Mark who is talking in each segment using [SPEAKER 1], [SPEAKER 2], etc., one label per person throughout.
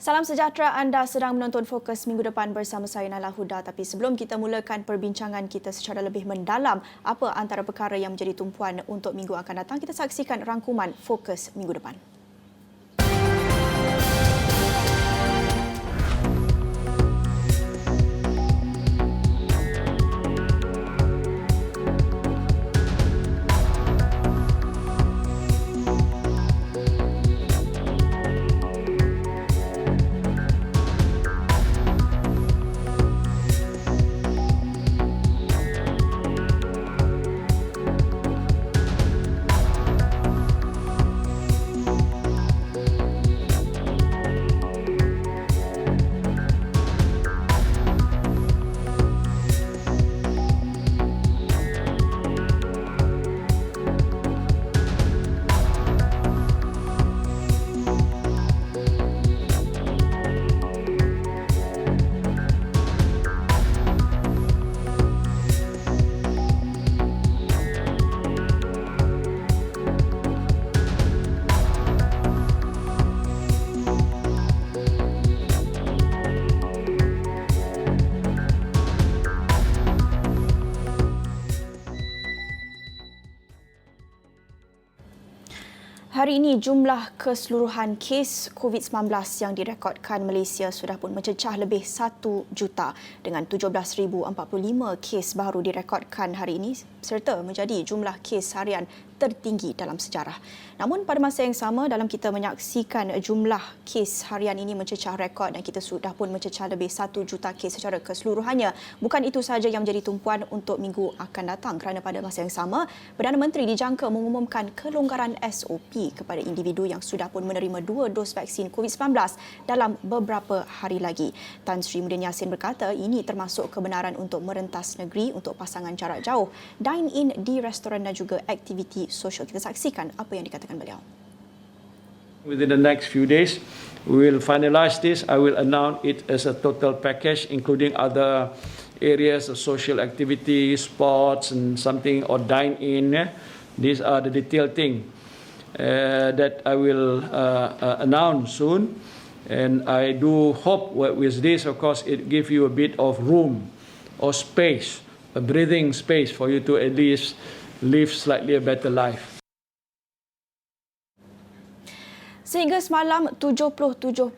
[SPEAKER 1] Salam sejahtera, anda sedang menonton Fokus minggu depan bersama saya Nala Huda. Tapi sebelum kita mulakan perbincangan kita secara lebih mendalam, apa antara perkara yang menjadi tumpuan untuk minggu akan datang, kita saksikan rangkuman Fokus minggu depan. Hari ini, jumlah keseluruhan kes COVID-19 yang direkodkan Malaysia sudah pun mencecah lebih 1 juta dengan 17,045 kes baru direkodkan hari ini serta menjadi jumlah kes harian tertinggi dalam sejarah. Namun pada masa yang sama, dalam kita menyaksikan jumlah kes harian ini mencecah rekod dan kita sudah pun mencecah lebih 1 juta kes secara keseluruhannya, bukan itu sahaja yang menjadi tumpuan untuk minggu akan datang kerana pada masa yang sama, Perdana Menteri dijangka mengumumkan kelonggaran SOP kepada individu yang sudah pun menerima 2 dos vaksin COVID-19 dalam beberapa hari lagi. Tan Sri Muhyiddin Yassin berkata ini termasuk kebenaran untuk merentas negeri untuk pasangan jarak jauh, dine-in di restoran dan juga aktiviti sosial. Kita saksikan apa yang dikatakan beliau.
[SPEAKER 2] Within the next few days, we will finalize this. I will announce it as a total package, including other areas of social activity, sports, and something or dine-in. These are the detailed things that I will announce soon. And I do hope with this, of course, it gives you a bit of room or space, a breathing space for you to at least live slightly a better life.
[SPEAKER 1] Sehingga semalam, 77%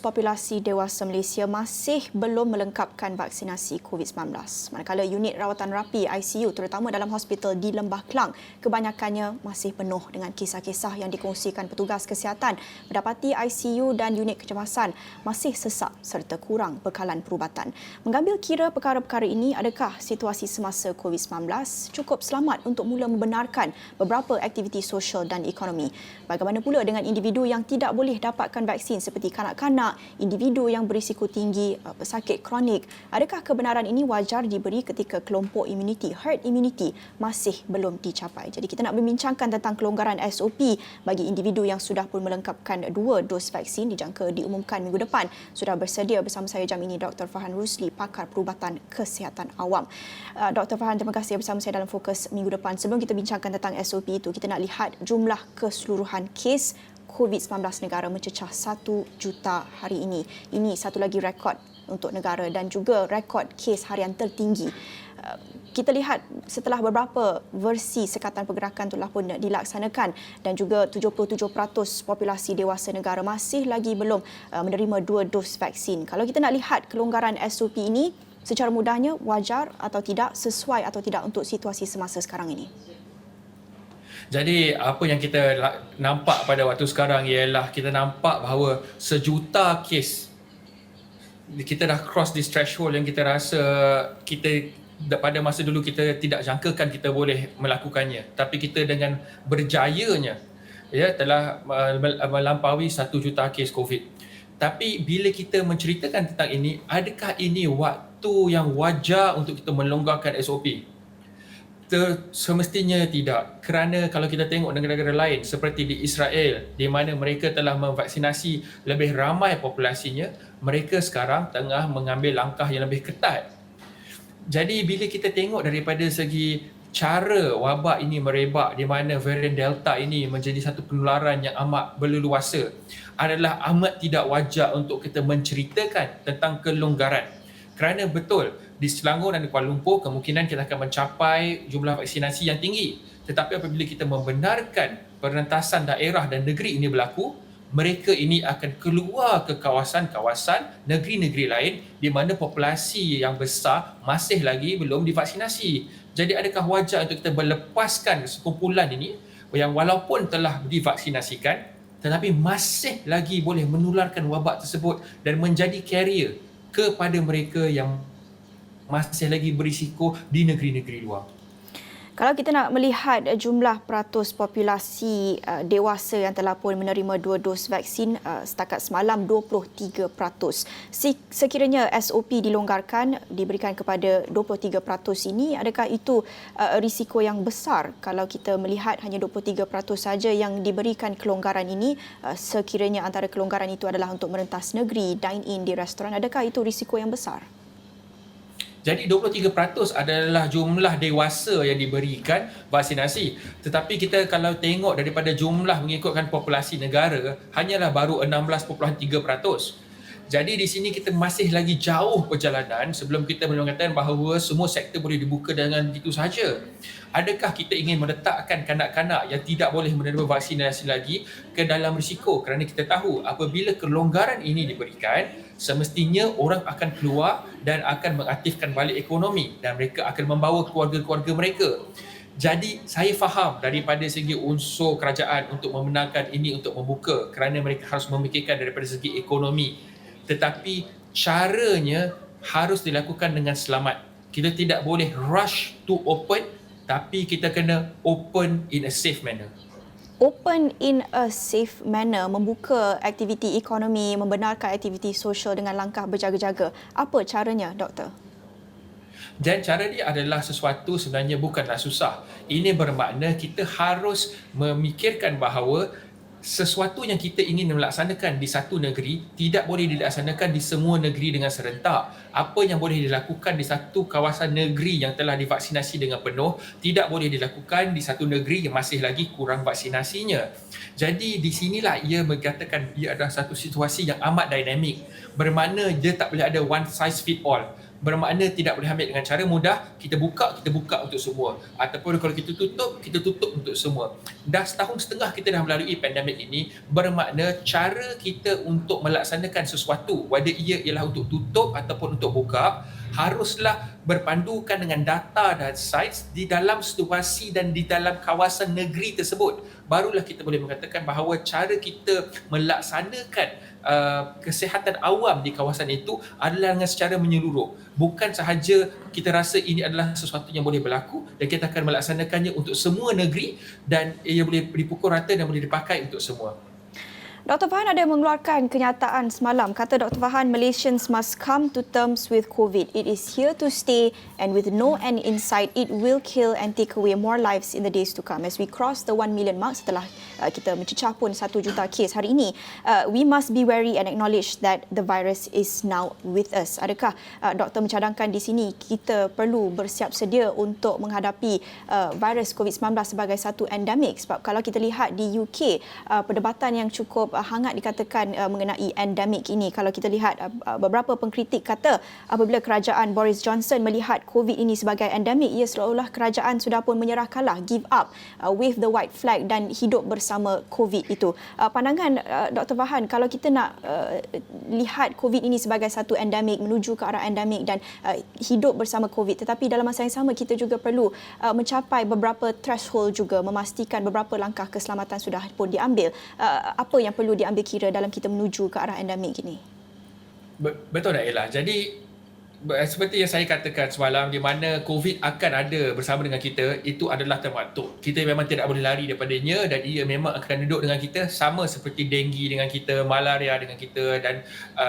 [SPEAKER 1] populasi dewasa Malaysia masih belum melengkapkan vaksinasi COVID-19. Manakala unit rawatan rapi ICU terutama dalam hospital di Lembah Kelang kebanyakannya masih penuh dengan kisah-kisah yang dikongsikan petugas kesihatan mendapati ICU dan unit kecemasan masih sesak serta kurang bekalan perubatan. Mengambil kira perkara-perkara ini, adakah situasi semasa COVID-19 cukup selamat untuk mula membenarkan beberapa aktiviti sosial dan ekonomi? Bagaimana pula dengan individu yang tidak boleh dapatkan vaksin seperti kanak-kanak, individu yang berisiko tinggi, pesakit kronik? Adakah kebenaran ini wajar diberi ketika kelompok immunity, herd immunity masih belum dicapai? Jadi kita nak membincangkan tentang kelonggaran SOP bagi individu yang sudah pun melengkapkan 2 dos vaksin dijangka diumumkan minggu depan. Sudah bersedia bersama saya jam ini Dr. Farhan Rusli, pakar perubatan kesihatan awam. Dr. Farhan, terima kasih bersama saya dalam Fokus minggu depan. Sebelum kita bincangkan tentang SOP itu, kita nak lihat jumlah keseluruhan kes COVID-19 negara mencecah 1 juta hari ini. Ini satu lagi rekod untuk negara dan juga rekod kes harian tertinggi. Kita lihat setelah beberapa versi sekatan pergerakan telah pun dilaksanakan dan juga 77% populasi dewasa negara masih lagi belum menerima 2 dos vaksin. Kalau kita nak lihat kelonggaran SOP ini, secara mudahnya wajar atau tidak, sesuai atau tidak untuk situasi semasa sekarang ini?
[SPEAKER 3] Jadi apa yang kita nampak pada waktu sekarang ialah kita nampak bahawa sejuta kes kita dah cross this threshold yang kita rasa kita pada masa dulu kita tidak jangkakan kita boleh melakukannya, tapi kita dengan berjayanya telah melampaui 1 juta kes COVID. Tapi bila kita menceritakan tentang ini, adakah ini waktu yang wajar untuk kita melonggarkan SOP? Semestinya tidak, kerana kalau kita tengok negara-negara lain seperti di Israel di mana mereka telah memvaksinasi lebih ramai populasinya, mereka sekarang tengah mengambil langkah yang lebih ketat. Jadi bila kita tengok daripada segi cara wabak ini merebak di mana varian Delta ini menjadi satu penularan yang amat berleluasa adalah amat tidak wajar untuk kita menceritakan tentang kelonggaran. Kerana betul, di Selangor dan di Kuala Lumpur kemungkinan kita akan mencapai jumlah vaksinasi yang tinggi. Tetapi apabila kita membenarkan perentasan daerah dan negeri ini berlaku, mereka ini akan keluar ke kawasan-kawasan negeri-negeri lain di mana populasi yang besar masih lagi belum divaksinasi. Jadi adakah wajar untuk kita melepaskan sekumpulan ini yang walaupun telah divaksinasikan tetapi masih lagi boleh menularkan wabak tersebut dan menjadi carrier kepada mereka yang masih lagi berisiko di negeri-negeri luar?
[SPEAKER 1] Kalau kita nak melihat jumlah peratus populasi dewasa yang telah pun menerima 2 dos vaksin setakat semalam 23%. Sekiranya SOP dilonggarkan diberikan kepada 23% ini, adakah itu risiko yang besar kalau kita melihat hanya 23% saja yang diberikan kelonggaran ini, sekiranya antara kelonggaran itu adalah untuk merentas negeri, dine-in di restoran, adakah itu risiko yang besar?
[SPEAKER 3] Jadi 23% adalah jumlah dewasa yang diberikan vaksinasi. Tetapi kita kalau tengok daripada jumlah mengikutkan populasi negara, hanyalah baru 16.3%. Jadi di sini kita masih lagi jauh perjalanan sebelum kita mengatakan bahawa semua sektor boleh dibuka dengan begitu sahaja. Adakah kita ingin meletakkan kanak-kanak yang tidak boleh menerima vaksinasi lagi ke dalam risiko? Kerana kita tahu apabila kelonggaran ini diberikan, semestinya orang akan keluar dan akan mengaktifkan balik ekonomi dan mereka akan membawa keluarga-keluarga mereka. Jadi saya faham daripada segi unsur kerajaan untuk memenangkan ini untuk membuka kerana mereka harus memikirkan daripada segi ekonomi. Tetapi caranya harus dilakukan dengan selamat. Kita tidak boleh rush to open, tapi kita kena open in a safe manner.
[SPEAKER 1] Open in a safe manner, membuka aktiviti ekonomi, membenarkan aktiviti sosial dengan langkah berjaga-jaga. Apa caranya, Doktor?
[SPEAKER 3] Dan cara dia adalah sesuatu sebenarnya bukanlah susah. Ini bermakna kita harus memikirkan bahawa sesuatu yang kita ingin melaksanakan di satu negeri tidak boleh dilaksanakan di semua negeri dengan serentak. Apa yang boleh dilakukan di satu kawasan negeri yang telah divaksinasi dengan penuh tidak boleh dilakukan di satu negeri yang masih lagi kurang vaksinasinya. Jadi di sinilah ia mengatakan ia adalah satu situasi yang amat dinamik. Bermakna dia tak boleh ada one size fit all. Bermakna tidak boleh ambil dengan cara mudah, kita buka untuk semua. Ataupun kalau kita tutup untuk semua. Dah setahun setengah kita dah melalui pandemik ini, bermakna cara kita untuk melaksanakan sesuatu, whether ia ialah untuk tutup ataupun untuk buka, haruslah berpandukan dengan data dan sains di dalam situasi dan di dalam kawasan negeri tersebut. Barulah kita boleh mengatakan bahawa cara kita melaksanakan kesihatan awam di kawasan itu adalah dengan secara menyeluruh. Bukan sahaja kita rasa ini adalah sesuatu yang boleh berlaku dan kita akan melaksanakannya untuk semua negeri dan ia boleh dipukul rata dan boleh dipakai untuk semua.
[SPEAKER 1] Dr. Fahan ada mengeluarkan kenyataan semalam. Kata Dr. Fahan, Malaysians must come to terms with COVID. It is here to stay and with no end in sight, it will kill and take away more lives in the days to come. As we cross the 1 million mark setelah kita mencecah pun 1 juta kes hari ini, we must be wary and acknowledge that the virus is now with us. Adakah doktor mencadangkan di sini kita perlu bersiap sedia untuk menghadapi virus COVID-19 sebagai satu endemik? Sebab kalau kita lihat di UK, perdebatan yang cukup hangat dikatakan mengenai endemik ini. Kalau kita lihat beberapa pengkritik kata apabila kerajaan Boris Johnson melihat COVID ini sebagai endemik, ia seolah-olah kerajaan sudah pun menyerah kalah, give up, wave the white flag dan hidup bersama COVID itu. Pandangan Dr. Fahan, kalau kita nak lihat COVID ini sebagai satu endemik, menuju ke arah endemik dan hidup bersama COVID, tetapi dalam masa yang sama kita juga perlu mencapai beberapa threshold juga, memastikan beberapa langkah keselamatan sudah pun diambil. Apa yang perlu diambil kira dalam kita menuju ke arah endemik ini?
[SPEAKER 3] Betul tak Ella? Jadi seperti yang saya katakan semalam, di mana COVID akan ada bersama dengan kita, itu adalah termaktub. Kita memang tidak boleh lari daripadanya dan ia memang akan duduk dengan kita sama seperti denggi dengan kita, malaria dengan kita dan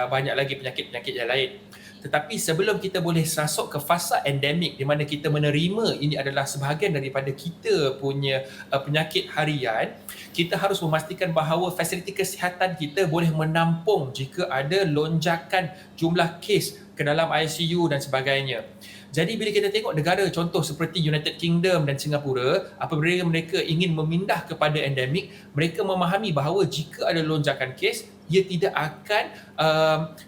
[SPEAKER 3] banyak lagi penyakit-penyakit yang lain. Tetapi sebelum kita boleh masuk ke fasa endemik di mana kita menerima ini adalah sebahagian daripada kita punya penyakit harian, kita harus memastikan bahawa fasiliti kesihatan kita boleh menampung jika ada lonjakan jumlah kes ke dalam ICU dan sebagainya. Jadi bila kita tengok negara contoh seperti United Kingdom dan Singapura, apabila mereka ingin memindah kepada endemik, mereka memahami bahawa jika ada lonjakan kes, ia tidak akan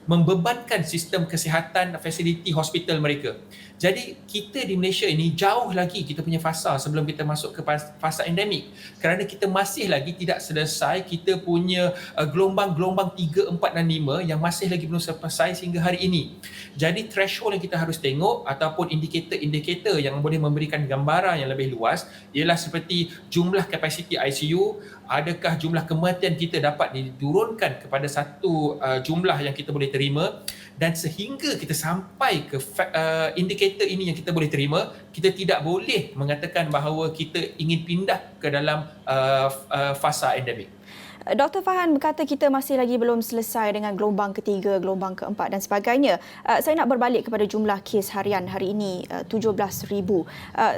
[SPEAKER 3] membebankan sistem kesihatan fasiliti hospital mereka. Jadi kita di Malaysia ini jauh lagi kita punya fasa sebelum kita masuk ke fasa endemik, kerana kita masih lagi tidak selesai kita punya gelombang-gelombang 3, 4 dan 5 yang masih lagi belum selesai sehingga hari ini. Jadi threshold yang kita harus tengok ataupun indikator-indikator yang boleh memberikan gambaran yang lebih luas ialah seperti jumlah kapasiti ICU, adakah jumlah kematian kita dapat diturunkan kepada satu jumlah yang kita boleh terima, dan sehingga kita sampai ke indikator ini yang kita boleh terima, kita tidak boleh mengatakan bahawa kita ingin pindah ke dalam fasa endemik.
[SPEAKER 1] Dr. Fahan berkata kita masih lagi belum selesai dengan gelombang ketiga, gelombang keempat dan sebagainya. Saya nak berbalik kepada jumlah kes harian hari ini, 17,000.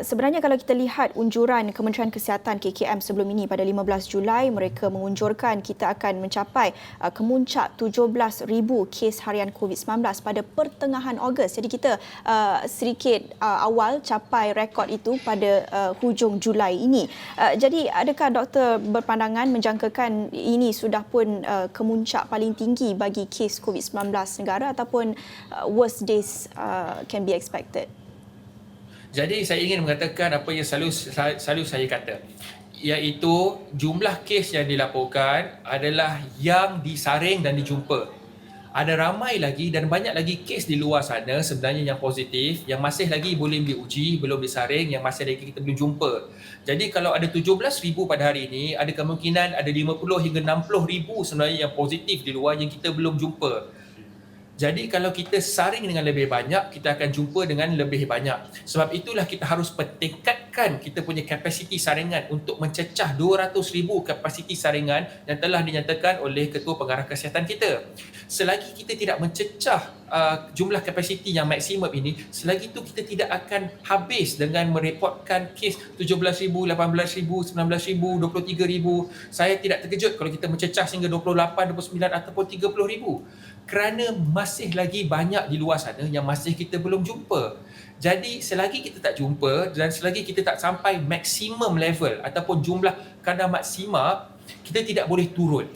[SPEAKER 1] Sebenarnya kalau kita lihat unjuran Kementerian Kesihatan KKM sebelum ini pada 15 Julai, mereka mengunjurkan kita akan mencapai kemuncak 17,000 kes harian COVID-19 pada pertengahan Ogos. Jadi kita sedikit awal capai rekod itu pada hujung Julai ini. Jadi adakah doktor berpandangan menjangkakan ini sudah pun kemuncak paling tinggi bagi kes COVID-19 negara ataupun worst days can be expected?
[SPEAKER 3] Jadi saya ingin mengatakan apa yang selalu saya kata, iaitu jumlah kes yang dilaporkan adalah yang disaring dan dijumpa. Ada ramai lagi dan banyak lagi kes di luar sana sebenarnya yang positif, yang masih lagi boleh diuji, belum disaring, yang masih lagi kita belum jumpa. Jadi kalau ada 17,000 pada hari ini, ada kemungkinan ada 50 hingga 60,000 sebenarnya yang positif di luar yang kita belum jumpa. Jadi kalau kita saring dengan lebih banyak, kita akan jumpa dengan lebih banyak. Sebab itulah kita harus pertingkatkan kita punya kapasiti saringan untuk mencecah 200,000 kapasiti saringan yang telah dinyatakan oleh Ketua Pengarah Kesihatan kita. Selagi kita tidak mencecah jumlah kapasiti yang maksimum ini, selagi itu kita tidak akan habis dengan mereportkan kes 17,000, 18,000, 19,000, 23,000. Saya tidak terkejut kalau kita mencecah sehingga 28, 29 ataupun 30,000. Kerana masih lagi banyak di luar sana yang masih kita belum jumpa. Jadi selagi kita tak jumpa dan selagi kita tak sampai maksimum level ataupun jumlah kadar maksima, kita tidak boleh turun.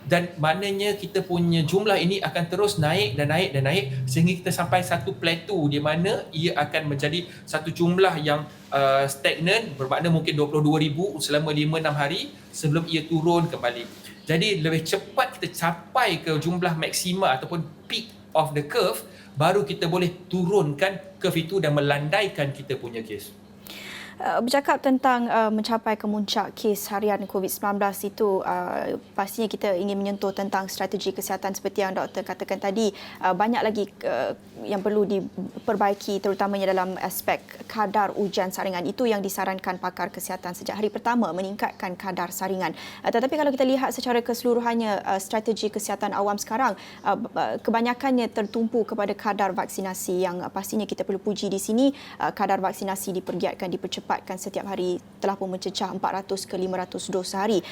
[SPEAKER 3] Dan maknanya kita punya jumlah ini akan terus naik dan naik dan naik sehingga kita sampai satu plateau di mana ia akan menjadi satu jumlah yang stagnan, bermakna mungkin 22,000 selama 5-6 hari sebelum ia turun kembali. Jadi lebih cepat kita capai ke jumlah maksima ataupun peak of the curve, baru kita boleh turunkan curve itu dan melandaikan kita punya kes.
[SPEAKER 1] Bercakap tentang mencapai kemuncak kes harian COVID-19 itu, pastinya kita ingin menyentuh tentang strategi kesihatan seperti yang doktor katakan tadi. Banyak lagi yang perlu diperbaiki terutamanya dalam aspek kadar ujian saringan. Itu yang disarankan pakar kesihatan sejak hari pertama, meningkatkan kadar saringan. Tetapi kalau kita lihat secara keseluruhannya strategi kesihatan awam sekarang, kebanyakannya tertumpu kepada kadar vaksinasi yang pastinya kita perlu puji di sini. Kadar vaksinasi dipergiatkan, dipercepatkan setiap hari, telah pun mencecah 400 ke 500 dos sehari.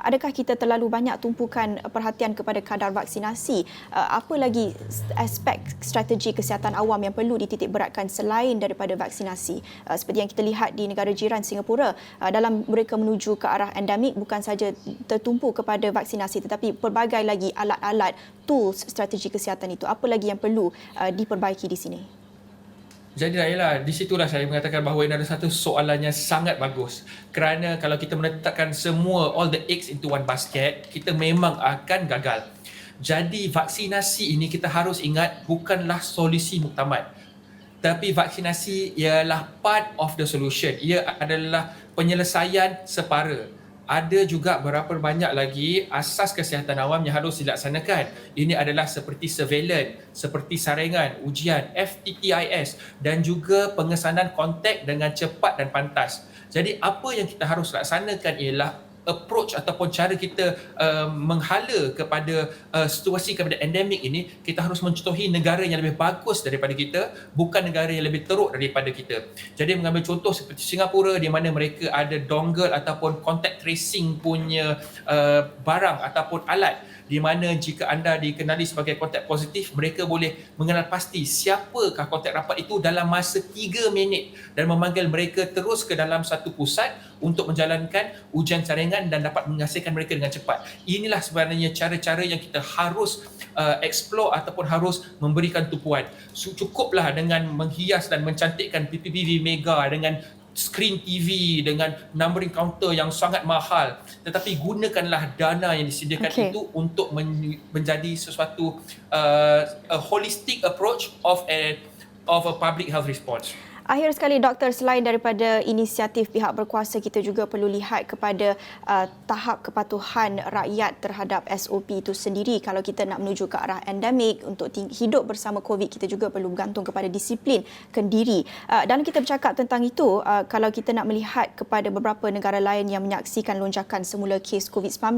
[SPEAKER 1] Adakah kita terlalu banyak tumpukan perhatian kepada kadar vaksinasi? Apa lagi aspek strategi kesihatan awam yang perlu dititik beratkan selain daripada vaksinasi? Seperti yang kita lihat di negara jiran Singapura, dalam mereka menuju ke arah endemik bukan saja tertumpu kepada vaksinasi tetapi pelbagai lagi alat-alat, tools strategi kesihatan itu. Apa lagi yang perlu diperbaiki di sini?
[SPEAKER 3] Jadi ialah di situlah saya mengatakan bahawa ini ada satu soalan yang sangat bagus. Kerana kalau kita meletakkan semua all the eggs into one basket, kita memang akan gagal. Jadi vaksinasi ini kita harus ingat bukanlah solusi muktamad. Tapi vaksinasi ialah part of the solution. Ia adalah penyelesaian separa. Ada juga berapa banyak lagi asas kesihatan awam yang harus dilaksanakan. Ini adalah seperti surveillance, seperti saringan, ujian, FTTIS dan juga pengesanan kontak dengan cepat dan pantas. Jadi apa yang kita harus laksanakan ialah approach ataupun cara kita menghala kepada situasi kepada endemik ini, kita harus mencontohi negara yang lebih bagus daripada kita, bukan negara yang lebih teruk daripada kita. Jadi mengambil contoh seperti Singapura di mana mereka ada dongle ataupun contact tracing punya barang ataupun alat. di mana jika anda dikenali sebagai kontak positif, mereka boleh mengenal pasti siapakah kontak rapat itu dalam masa 3 minit dan memanggil mereka terus ke dalam satu pusat untuk menjalankan ujian saringan dan dapat menghasilkan mereka dengan cepat. Inilah sebenarnya cara-cara yang kita harus explore ataupun harus memberikan tumpuan. Cukuplah dengan menghias dan mencantikkan PPPV Mega dengan screen TV dengan numbering counter yang sangat mahal, tetapi gunakanlah dana yang disediakan itu untuk menjadi sesuatu a holistic approach of a public health response.
[SPEAKER 1] Akhir sekali doktor, selain daripada inisiatif pihak berkuasa, kita juga perlu lihat kepada tahap kepatuhan rakyat terhadap SOP itu sendiri. Kalau kita nak menuju ke arah endemik untuk hidup bersama COVID, kita juga perlu bergantung kepada disiplin kendiri. Dan kita bercakap tentang itu, kalau kita nak melihat kepada beberapa negara lain yang menyaksikan lonjakan semula kes COVID-19,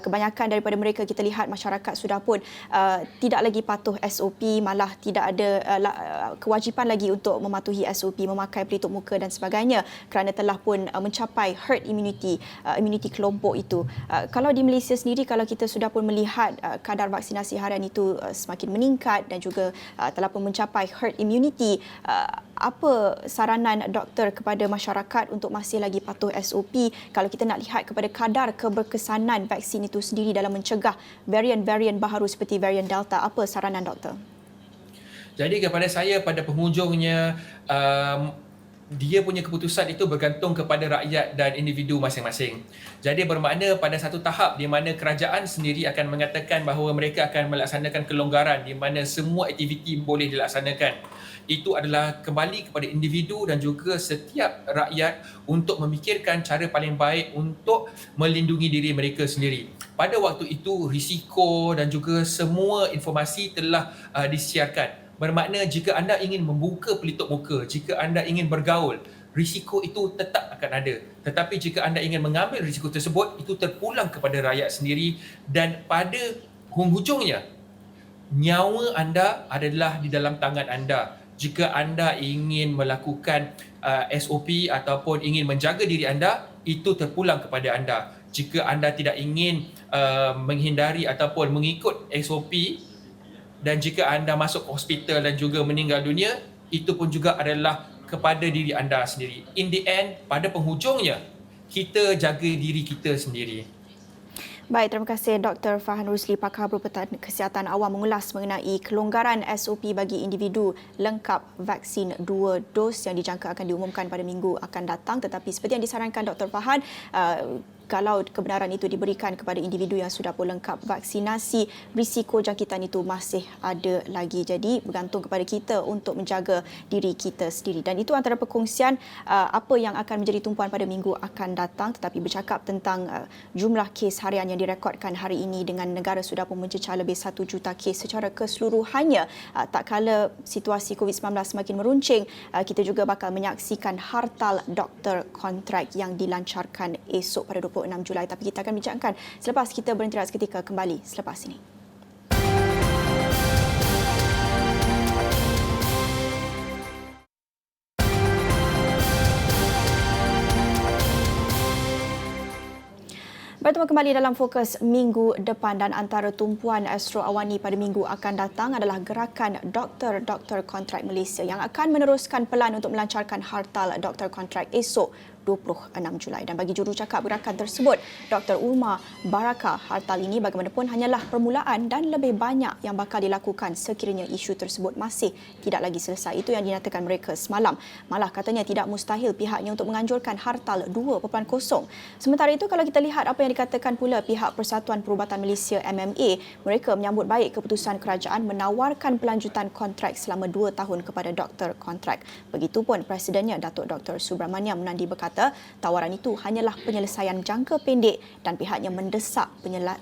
[SPEAKER 1] kebanyakan daripada mereka kita lihat masyarakat sudah pun tidak lagi patuh SOP, malah tidak ada kewajipan lagi untuk mematuhi SOP, memakai pelitup muka dan sebagainya kerana telah pun mencapai herd immunity, immunity kelompok itu. Kalau di Malaysia sendiri, kalau kita sudah pun melihat kadar vaksinasi harian itu semakin meningkat dan juga telah pun mencapai herd immunity, apa saranan doktor kepada masyarakat untuk masih lagi patuh SOP kalau kita nak lihat kepada kadar keberkesanan vaksin itu sendiri dalam mencegah varian-varian baharu seperti varian Delta? Apa saranan doktor?
[SPEAKER 3] Jadi kepada saya, pada penghujungnya, dia punya keputusan itu bergantung kepada rakyat dan individu masing-masing. Jadi bermakna pada satu tahap di mana kerajaan sendiri akan mengatakan bahawa mereka akan melaksanakan kelonggaran di mana semua aktiviti boleh dilaksanakan. Itu adalah kembali kepada individu dan juga setiap rakyat untuk memikirkan cara paling baik untuk melindungi diri mereka sendiri. Pada waktu itu, risiko dan juga semua informasi telah disiarkan. Bermakna jika anda ingin membuka pelitup muka, jika anda ingin bergaul, risiko itu tetap akan ada. Tetapi jika anda ingin mengambil risiko tersebut, itu terpulang kepada rakyat sendiri dan pada hujungnya, nyawa anda adalah di dalam tangan anda. Jika anda ingin melakukan SOP ataupun ingin menjaga diri anda, itu terpulang kepada anda. Jika anda tidak ingin menghindari ataupun mengikut SOP, dan jika anda masuk hospital dan juga meninggal dunia, itu pun juga adalah kepada diri anda sendiri. In the end, pada penghujungnya, kita jaga diri kita sendiri.
[SPEAKER 1] Baik, terima kasih Dr. Farhan Rusli, pakar Perubatan Kesihatan Awam mengulas mengenai kelonggaran SOP bagi individu lengkap vaksin 2 dos yang dijangka akan diumumkan pada minggu akan datang. Tetapi seperti yang disarankan Dr. Farhan, kalau kebenaran itu diberikan kepada individu yang sudah pun lengkap vaksinasi, risiko jangkitan itu masih ada lagi. Jadi bergantung kepada kita untuk menjaga diri kita sendiri. Dan itu antara perkongsian apa yang akan menjadi tumpuan pada minggu akan datang. Tetapi bercakap tentang jumlah kes harian yang direkodkan hari ini dengan negara sudah pun mencecah lebih 1 juta kes secara keseluruhannya. Tak kala situasi COVID-19 semakin meruncing, kita juga bakal menyaksikan hartal doktor kontrak yang dilancarkan esok pada 26 Julai. Tapi kita akan bincangkan selepas kita berhenti seketika, kembali selepas ini. Bertemu kembali dalam fokus minggu depan dan antara tumpuan Astro Awani pada minggu akan datang adalah gerakan doktor kontrak Malaysia yang akan meneruskan pelan untuk melancarkan hartal doktor kontrak esok 26 Julai. Dan bagi jurucakap gerakan tersebut, Dr. Umar Baraka, hartal ini bagaimanapun hanyalah permulaan dan lebih banyak yang bakal dilakukan sekiranya isu tersebut masih tidak lagi selesai. Itu yang dinyatakan mereka semalam. Malah katanya tidak mustahil pihaknya untuk menganjurkan hartal 2.0. Sementara itu, kalau kita lihat apa yang dikatakan pula pihak Persatuan Perubatan Malaysia MMA, mereka menyambut baik keputusan kerajaan menawarkan pelanjutan kontrak selama 2 tahun kepada doktor kontrak. Begitupun Presidennya Datuk Dr. Subramaniam Nandi berkata tawaran itu hanyalah penyelesaian jangka pendek dan pihaknya mendesak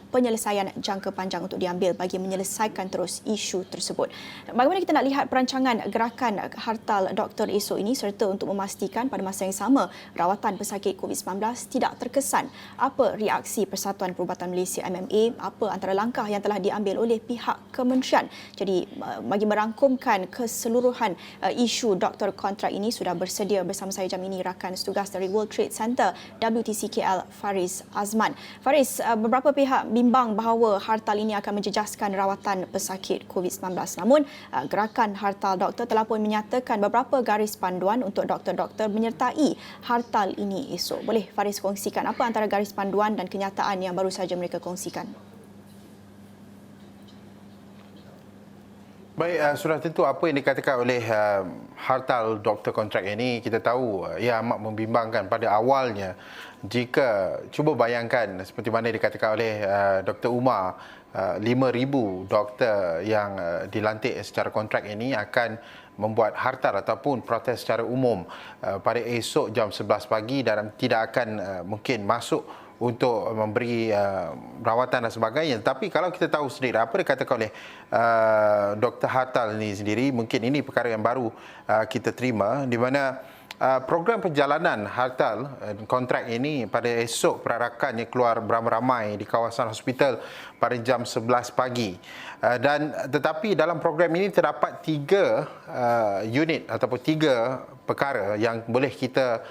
[SPEAKER 1] penyelesaian jangka panjang untuk diambil bagi menyelesaikan terus isu tersebut. Bagaimana kita nak lihat perancangan gerakan hartal doktor esok ini serta untuk memastikan pada masa yang sama rawatan pesakit COVID-19 tidak terkesan? Apa reaksi Persatuan Perubatan Malaysia MMA? Apa antara langkah yang telah diambil oleh pihak kementerian? Jadi bagi merangkumkan keseluruhan isu doktor kontrak ini, sudah bersedia bersama saya jam ini rakan setugas dari World Trade Center WTCKL Faris Azman. Faris, beberapa pihak bimbang bahawa hartal ini akan menjejaskan rawatan pesakit COVID-19. Namun, gerakan hartal doktor telah pun menyatakan beberapa garis panduan untuk doktor-doktor menyertai hartal ini esok. Boleh Faris kongsikan apa antara garis panduan dan kenyataan yang baru saja mereka kongsikan?
[SPEAKER 4] Baik, sudah tentu apa yang dikatakan oleh hartal doktor kontrak ini, kita tahu ia amat membimbangkan pada awalnya. Jika cuba bayangkan seperti mana dikatakan oleh Dr. Umar, 5,000 doktor yang dilantik secara kontrak ini akan membuat hartal ataupun protes secara umum pada esok jam 11 pagi dan tidak akan mungkin masuk untuk memberi rawatan dan sebagainya. Tapi kalau kita tahu sendiri apa dikatakan oleh Dr. Hartal ini sendiri, mungkin ini perkara yang baru kita terima, di mana program perjalanan hartal kontrak ini pada esok perarakannya keluar beramai-ramai di kawasan hospital pada jam 11 pagi. Dan tetapi dalam program ini terdapat 3 unit ataupun 3 perkara yang boleh kita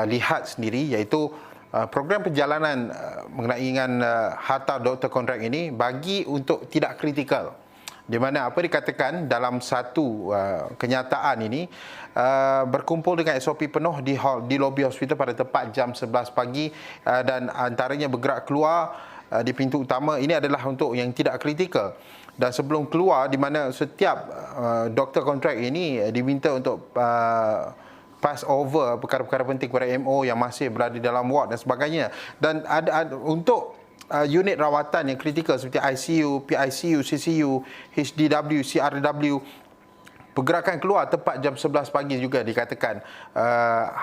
[SPEAKER 4] lihat sendiri, iaitu program perjalanan mengenai dengan hartal doktor kontrak ini bagi untuk tidak kritikal, di mana apa dikatakan dalam satu kenyataan ini berkumpul dengan SOP penuh di lobi hospital pada tepat jam 11 pagi dan antaranya bergerak keluar di pintu utama. Ini adalah untuk yang tidak kritikal. Dan sebelum keluar, di mana setiap doktor kontrak ini diminta untuk pass over perkara-perkara penting kepada MO yang masih berada dalam ward dan sebagainya. Dan ada untuk unit rawatan yang kritikal seperti ICU, PICU, CCU, HDW, CRW, pergerakan keluar tepat jam 11 pagi juga dikatakan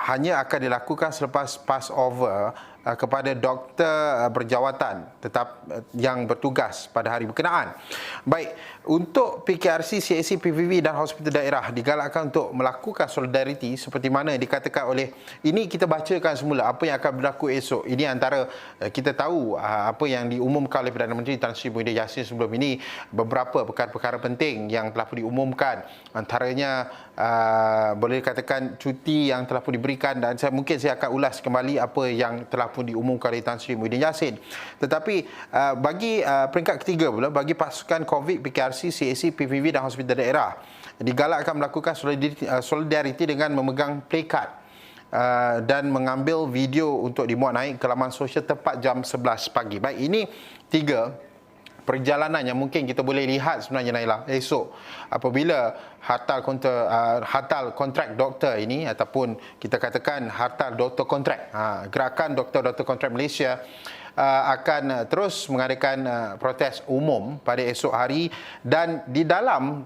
[SPEAKER 4] hanya akan dilakukan selepas pass over kepada doktor berjawatan tetap yang bertugas pada hari berkenaan. Baik, untuk PKRC, CAC, PVV dan hospital daerah digalakkan untuk melakukan solidariti seperti mana dikatakan oleh, ini kita bacakan semula apa yang akan berlaku esok. Ini antara kita tahu apa yang diumumkan oleh Perdana Menteri Tan Sri Muhyiddin Yassin sebelum ini, beberapa perkara-perkara penting yang telah pun diumumkan, antaranya boleh dikatakan cuti yang telah pun diberikan, dan mungkin saya akan ulas kembali apa yang telah pun diumumkan oleh Tan Sri Muhyiddin Yassin. Tetapi bagi peringkat ketiga pula, bagi pasukan COVID, PKRC, CAC, PVV dan hospital daerah digalakkan melakukan solidariti dengan memegang plakat dan mengambil video untuk dimuat naik ke laman sosial tepat jam 11 pagi. Baik, ini 3 perjalanan yang mungkin kita boleh lihat sebenarnya, Naila, esok apabila hartal kontrak doktor ini, ataupun kita katakan hartal doktor kontrak, gerakan doktor kontrak Malaysia akan terus mengadakan protes umum pada esok hari. Dan di dalam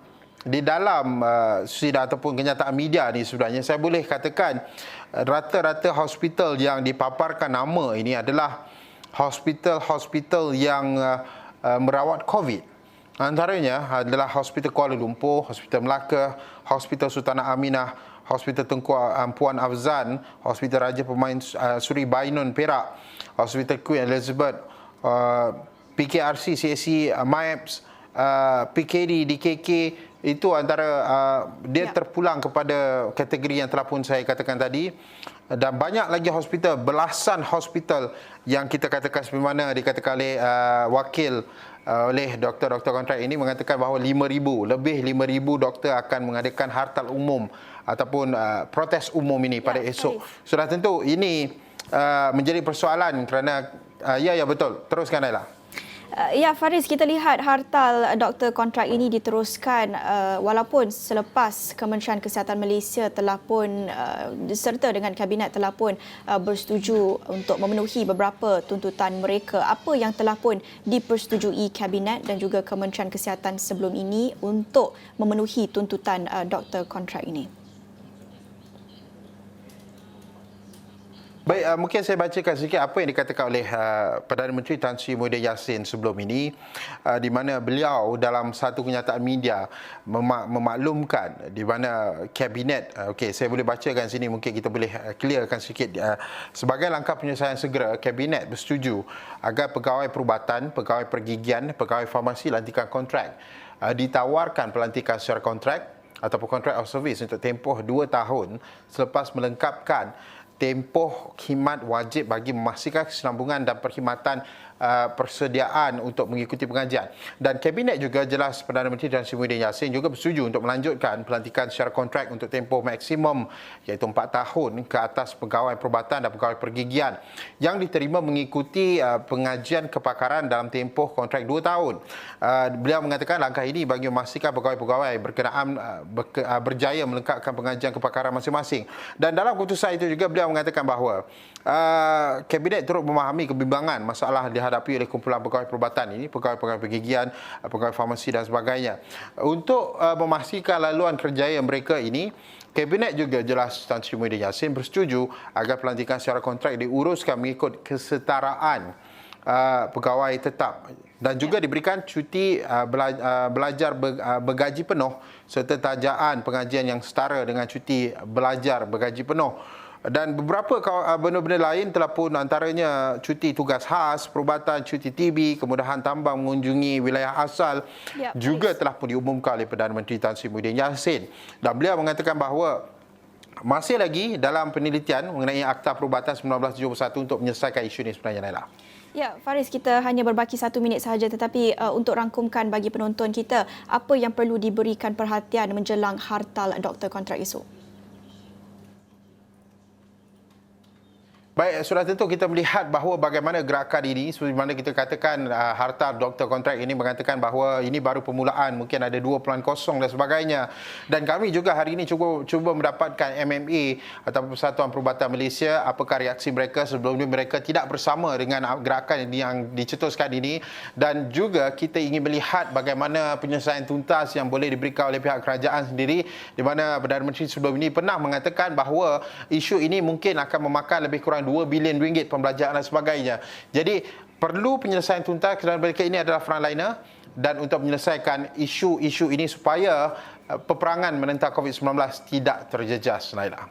[SPEAKER 4] sidang ataupun kenyataan media ni, sebenarnya saya boleh katakan rata-rata hospital yang dipaparkan nama ini adalah hospital-hospital yang merawat COVID. Antaranya adalah Hospital Kuala Lumpur, Hospital Melaka, Hospital Sultanah Aminah, Hospital Tunku Puan Afzan, Hospital Raja Pemain Suri Bainun Perak, Hospital Queen Elizabeth, PKRC, CAC, MIAPS, PKD, DKK. Itu antara dia terpulang kepada kategori yang telah pun saya katakan tadi. Dan banyak lagi hospital, belasan hospital yang kita katakan seperti mana dikatakan oleh wakil oleh doktor-doktor kontrak ini, mengatakan bahawa 5,000 doktor akan mengadakan hartal umum ataupun protes umum ini pada esok. Sudah tentu ini menjadi persoalan kerana ya betul. Teruskan, Naila.
[SPEAKER 1] Ya, Faris, kita lihat hartal doktor kontrak ini diteruskan walaupun selepas Kementerian Kesihatan Malaysia telah pun serta dengan Kabinet telah pun bersetuju untuk memenuhi beberapa tuntutan mereka. Apa yang telah pun dipersetujui Kabinet dan juga Kementerian Kesihatan sebelum ini untuk memenuhi tuntutan doktor kontrak ini?
[SPEAKER 4] Baik, mungkin saya bacakan sedikit apa yang dikatakan oleh Perdana Menteri Tan Sri Muhyiddin Yassin sebelum ini, di mana beliau dalam satu kenyataan media memaklumkan di mana Kabinet, okey, saya boleh bacakan sini, mungkin kita boleh clearkan sedikit. Sebagai langkah penyelesaian segera, Kabinet bersetuju agar pegawai perubatan, pegawai pergigian, pegawai farmasi lantikan kontrak ditawarkan pelantikan secara kontrak ataupun contract of service untuk tempoh 2 tahun selepas melengkapkan tempoh khidmat wajib bagi memastikan kesinambungan dan perkhidmatan persediaan untuk mengikuti pengajian. Dan Kabinet juga jelas Perdana Menteri Tan Sri Muhyiddin Yassin juga bersetuju untuk melanjutkan pelantikan secara kontrak untuk tempoh maksimum iaitu 4 tahun ke atas pegawai perubatan dan pegawai pergigian yang diterima mengikuti pengajian kepakaran dalam tempoh kontrak 2 tahun. Beliau mengatakan langkah ini bagi memastikan pegawai-pegawai berkenaan berjaya melengkapkan pengajian kepakaran masing-masing. Dan dalam keputusan itu juga beliau mengatakan bahawa Kabinet turut memahami kebimbangan masalah dihadapi oleh kumpulan pegawai perubatan ini, pegawai-pegawai pergigian, pegawai farmasi dan sebagainya. Untuk memastikan laluan kerjaya mereka ini, Kabinet juga jelas Tan Sri Muhyiddin Yassin bersetuju agar pelantikan secara kontrak diuruskan mengikut kesetaraan pegawai tetap dan juga diberikan cuti belajar bergaji penuh serta tajaan pengajian yang setara dengan cuti belajar bergaji penuh. Dan beberapa benda-benda lain telah pun antaranya cuti tugas khas, perubatan, cuti TB, kemudahan tambang mengunjungi wilayah asal juga telah pun diumumkan oleh Perdana Menteri Tan Sri Muhyiddin Yassin. Dan beliau mengatakan bahawa masih lagi dalam penelitian mengenai Akta Perubatan 1971 untuk menyelesaikan isu ini sebenarnya, Naila.
[SPEAKER 1] Ya, Faris, kita hanya berbaki 1 minit sahaja tetapi untuk rangkumkan bagi penonton kita, apa yang perlu diberikan perhatian menjelang hartal doktor kontrak esok?
[SPEAKER 4] Baik, sudah tentu kita melihat bahawa bagaimana gerakan ini, seperti mana kita katakan harta doktor kontrak ini mengatakan bahawa ini baru permulaan, mungkin ada 2 peluang kosong dan sebagainya. Dan kami juga hari ini cuba mendapatkan MMA atau Persatuan Perubatan Malaysia, apakah reaksi mereka sebelum ini mereka tidak bersama dengan gerakan yang dicetuskan ini. Dan juga kita ingin melihat bagaimana penyelesaian tuntas yang boleh diberikan oleh pihak kerajaan sendiri, di mana Perdana Menteri sebelum ini pernah mengatakan bahawa isu ini mungkin akan memakan lebih kurang 2 bilion ringgit pembelajaran dan sebagainya. Jadi perlu penyelesaian tuntas kerana mereka ini adalah frontliner dan untuk menyelesaikan isu-isu ini supaya peperangan menentang COVID-19 tidak terjejas, Naila.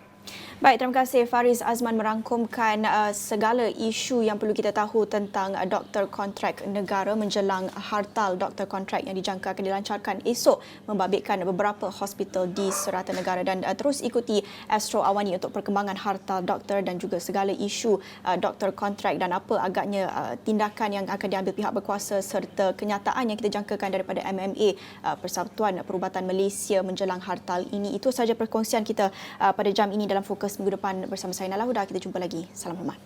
[SPEAKER 1] Baik, terima kasih Faris Azman merangkumkan segala isu yang perlu kita tahu tentang doktor kontrak negara menjelang hartal doktor kontrak yang dijangka akan dilancarkan esok membabitkan beberapa hospital di serata negara. Dan terus ikuti Astro Awani untuk perkembangan hartal doktor dan juga segala isu doktor kontrak dan apa agaknya tindakan yang akan diambil pihak berkuasa serta kenyataan yang kita jangkakan daripada MMA, Persatuan Perubatan Malaysia menjelang hartal ini. Itu sahaja perkongsian kita pada jam ini dalam Fokus Minggu depan bersama saya Nala Huda. Kita jumpa lagi. Salam hormat.